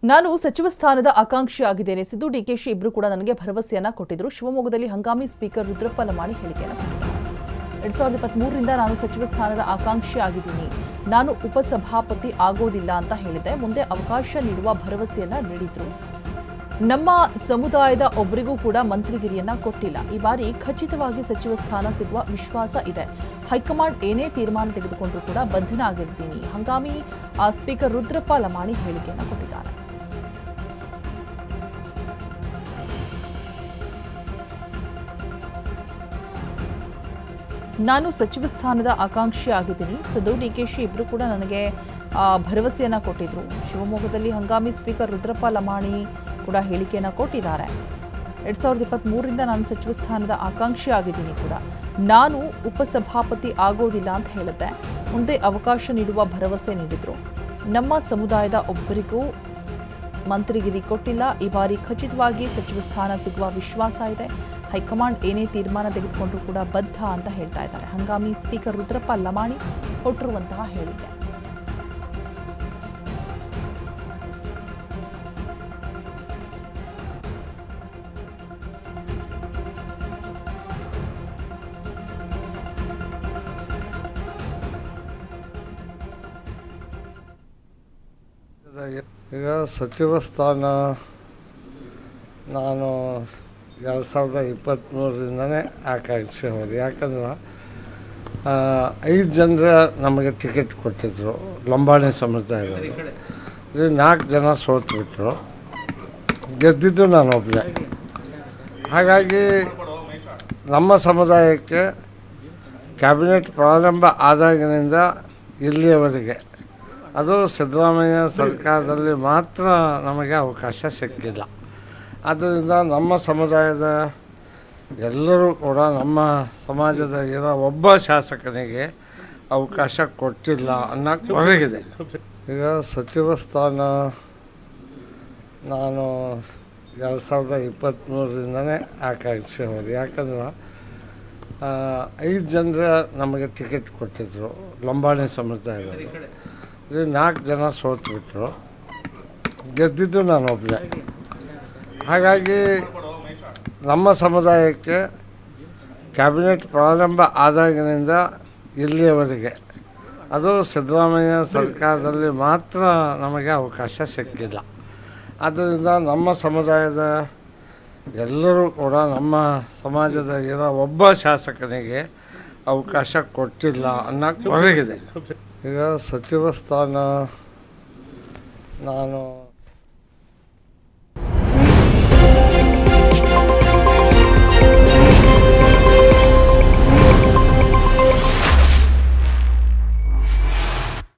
ನಾನು ಸಚಿವ ಸ್ಥಾನದ ಆಕಾಂಕ್ಷಿ ಆಗಿದ್ದೇನೆ. ಸಿದ್ದು ಡಿಕೆಶಿ ಇಬ್ಬರು ಕೂಡ ನನಗೆ ಭರವಸೆಯನ್ನ ಕೊಟ್ಟಿದ್ರು. ಶಿವಮೊಗ್ಗದಲ್ಲಿ ಹಂಗಾಮಿ ಸ್ಪೀಕರ್ ರುದ್ರಪ್ಪ ಲಮಾಣಿ ಹೇಳಿಕೆಯನ್ನು ಕೊಟ್ಟಿದ್ದಾರೆ. 2023ರಿಂದ ನಾನು ಸಚಿವ ಸ್ಥಾನದ ಆಕಾಂಕ್ಷಿ ಆಗಿದ್ದೀನಿ. ನಾನು ಉಪಸಭಾಪತಿ ಆಗೋದಿಲ್ಲ ಅಂತ ಹೇಳಿದೆ. ಮುಂದೆ ಅವಕಾಶ ನೀಡುವ ಭರವಸೆಯನ್ನ ನೀಡಿದ್ರು. ನಮ್ಮ ಸಮುದಾಯದ ಒಬ್ಬರಿಗೂ ಕೂಡ ಮಂತ್ರಿಗಿರಿಯನ್ನ ಕೊಟ್ಟಿಲ್ಲ. ಈ ಬಾರಿ ಖಚಿತವಾಗಿ ಸಚಿವ ಸ್ಥಾನ ಸಿಗುವ ವಿಶ್ವಾಸ ಇದೆ. ಹೈಕಮಾಂಡ್ ಏನೇ ತೀರ್ಮಾನ ತೆಗೆದುಕೊಂಡರೂ ಕೂಡ ಬದ್ಧನಾಗಿರ್ತೀನಿ. ಹಂಗಾಮಿ ಸ್ಪೀಕರ್ ರುದ್ರಪ್ಪ ಲಮಾಣಿ ಹೇಳಿಕೆಯನ್ನು ಕೊಟ್ಟಿದ್ದಾರೆ. ನಾನು ಸಚಿವ ಸ್ಥಾನದ ಆಕಾಂಕ್ಷಿ ಆಗಿದ್ದೀನಿ. ಸಿದ್ದು ಡಿಕೆಶಿ ಇಬ್ಬರು ಕೂಡ ನನಗೆ ಭರವಸೆಯನ್ನ ಕೊಟ್ಟಿದ್ರು. ಶಿವಮೊಗ್ಗದಲ್ಲಿ ಹಂಗಾಮಿ ಸ್ಪೀಕರ್ ರುದ್ರಪ್ಪ ಲಮಾಣಿ ಕೂಡ ಹೇಳಿಕೆಯನ್ನು ಕೊಟ್ಟಿದ್ದಾರೆ. 2023ರಿಂದ ನಾನು ಸಚಿವ ಸ್ಥಾನದ ಆಕಾಂಕ್ಷಿ ಆಗಿದ್ದೀನಿ ಕೂಡ. ನಾನು ಉಪಸಭಾಪತಿ ಆಗೋದಿಲ್ಲ ಅಂತ ಹೇಳಿದ್ದೆ. ಮುಂದೆ ಅವಕಾಶ ನೀಡುವ ಭರವಸೆ ನೀಡಿದ್ರು. ನಮ್ಮ ಸಮುದಾಯದ ಒಬ್ಬರಿಗೂ ಮಂತ್ರಿಗಿರಿ ಕೊಟ್ಟಿಲ್ಲ. ಈ ಬಾರಿ ಖಚಿತವಾಗಿ ಸಚಿವ ಸ್ಥಾನ ಸಿಗುವ ವಿಶ್ವಾಸ ಇದೆ. ಹೈಕಮಾಂಡ್ ಏನೇ ತೀರ್ಮಾನ ತೆಗೆದುಕೊಂಡರೂ ಕೂಡ ಬದ್ಧ ಅಂತ ಹೇಳ್ತಾ ಇದ್ದಾರೆ. ಹಂಗಾಮಿ ಸ್ಪೀಕರ್ ರುದ್ರಪ್ಪ ಲಮಾಣಿ ಕೊಟ್ಟಿರುವಂತಹ ಹೇಳಿಕೆ. ಈಗ ಸಚಿವ ಸ್ಥಾನ ನಾನು 2023ರಿಂದನೇ ಆಕಾಂಕ್ಷೆ ಹೋದೆ. ಯಾಕಂದ್ರೆ 5 ಜನರ ನಮಗೆ ಟಿಕೆಟ್ ಕೊಟ್ಟಿದ್ದರು ಲಂಬಾಣಿ ಸಮುದಾಯದವರು. ಇದು 4 ಜನ ಸೋತ್ಬಿಟ್ರು, ಗೆದ್ದಿದ್ದು ನಾನು ಒಬ್ಬನೇ. ಹಾಗಾಗಿ ನಮ್ಮ ಸಮುದಾಯಕ್ಕೆ ಕ್ಯಾಬಿನೆಟ್ ಪ್ರಾರಂಭ ಆದಾಗಿನಿಂದ ಇಲ್ಲಿಯವರೆಗೆ ಅದು ಸಿದ್ದರಾಮಯ್ಯ ಸರ್ಕಾರದಲ್ಲಿ ಮಾತ್ರ ನಮಗೆ ಅವಕಾಶ ಸಿಕ್ಕಿಲ್ಲ. ಆದ್ದರಿಂದ ನಮ್ಮ ಸಮುದಾಯದ ಎಲ್ಲರೂ ಕೂಡ ನಮ್ಮ ಸಮಾಜದ ಇರೋ ಒಬ್ಬ ಶಾಸಕನಿಗೆ ಅವಕಾಶ ಕೊಟ್ಟಿಲ್ಲ ಅನ್ನೋಕ್ಕೆ ಹೊರಗಿದೆ. ಈಗ ಸಚಿವ ಸ್ಥಾನ ನಾನು 2023ರಿಂದನೇ ಆಕಾಂಕ್ಷೆ ಹೋದೆ. ಯಾಕಂದ್ರೆ 5 ಜನರ ನಮಗೆ ಟಿಕೆಟ್ ಕೊಟ್ಟಿದ್ದರು ಲಂಬಾಣಿ ಸಮುದಾಯದವರು. ಇದು 4 ಜನ ಸೋತ್ಬಿಟ್ರು, ಗೆದ್ದಿದ್ದು ನಾನು ಒಬ್ಬನೇ. ಹಾಗಾಗಿ ನಮ್ಮ ಸಮುದಾಯಕ್ಕೆ ಕ್ಯಾಬಿನೆಟ್ ಪ್ರಾರಂಭ ಆದಾಗಿನಿಂದ ಇಲ್ಲಿಯವರೆಗೆ ಅದು ಸಿದ್ದರಾಮಯ್ಯ ಸರ್ಕಾರದಲ್ಲಿ ಮಾತ್ರ ನಮಗೆ ಅವಕಾಶ ಸಿಕ್ಕಿಲ್ಲ. ಆದ್ದರಿಂದ ನಮ್ಮ ಸಮುದಾಯದ ಎಲ್ಲರೂ ಕೂಡ ನಮ್ಮ ಸಮಾಜದ ಇರೋ ಒಬ್ಬ ಶಾಸಕನಿಗೆ ಅವಕಾಶ ಕೊಟ್ಟಿಲ್ಲ ಅನ್ನೋಕ್ಕೆ ಹೊರಗಿದೆ. ಈಗ ಸಚಿವ ಸ್ಥಾನ ನಾನು